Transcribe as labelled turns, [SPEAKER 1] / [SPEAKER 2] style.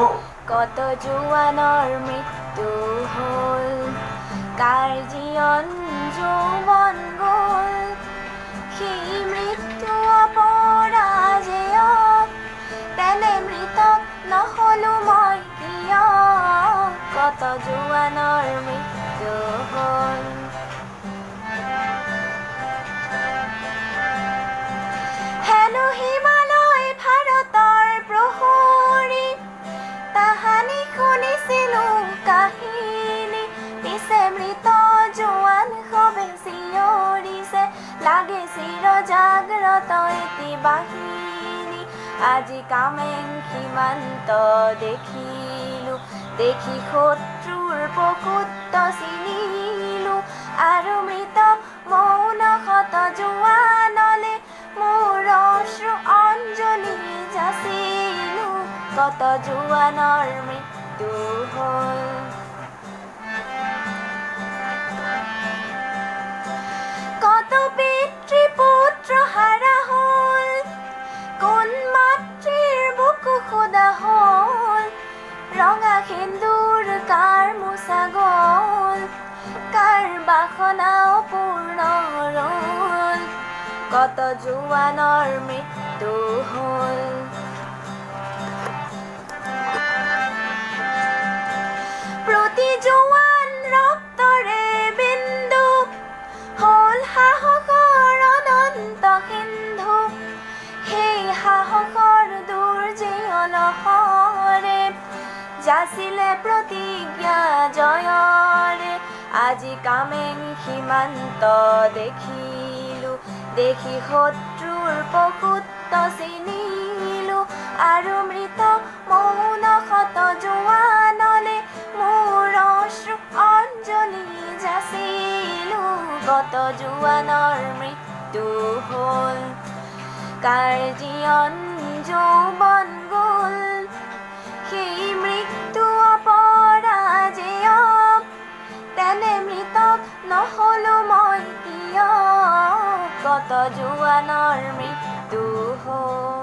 [SPEAKER 1] কত জোৱানৰ মৃত্যু হ'ল, কাৰ জীৱন যৌৱন গ'ল, সেই মৃত্যু অপৰাজেয়, তেনে মৃতক নহ'লো মই কিয়, কত জোৱানৰ মৃত্যু হ'ল। হেনো হিমালয় ভাৰতৰ প্ৰহৰী, তাহানি শুনিছিলো কাহিনী, পিছে মৃত জোৱান সবে চিঞৰিছে, লাগে চিৰ জাগ্ৰত এটি বাহিনী। আজি কামেং সীমান্ত দেখিলো, দেখি শত্ৰুৰ প্ৰকৃত চিনিলো, আৰু মৃত মৌন শত জোৱানলে মোৰ অশ্ৰু অঞ্জলি যাচিলো, কত জোৱানৰ মৃত্যু হ'ল। কত পিতৃ পুত্ৰ হাৰা হ'ল, কোন মাতৃৰ বুকু সোধা হ'ল, ৰঙা সেন্দুৰ কাৰ মোচা গ'ল, কাৰ বাসনা অপূৰ্ণ ৰ'ল, কত জোৱানৰ মৃত্যু হ'ল। প্ৰতি জোৱান ৰক্তৰে বিন্দু, হ'ল সাহসৰ অনন্ত সিন্ধু, সেই সাহসৰ দুৰ্জেয় লহৰে, যাচিলে প্ৰতিজ্ঞা জয়ৰে। আজি কামেং সীমান্ত দেখিলো, দেখি শত্ৰুৰ প্ৰকৃত চিনিলো, আৰু মৃত মৌন শত জোৱানলে মোৰ অশ্ৰু অঞ্জলি যাচিলো, কত জোৱানৰ মৃত্যু হ'ল, কাৰ জীৱন যৌৱন গ'ল, সেই মৃত্যু অপৰাজেয়, তেনে মৃতক নহ'লো মই কিয়, কত জোৱানৰ মৃত্যু হ'ল।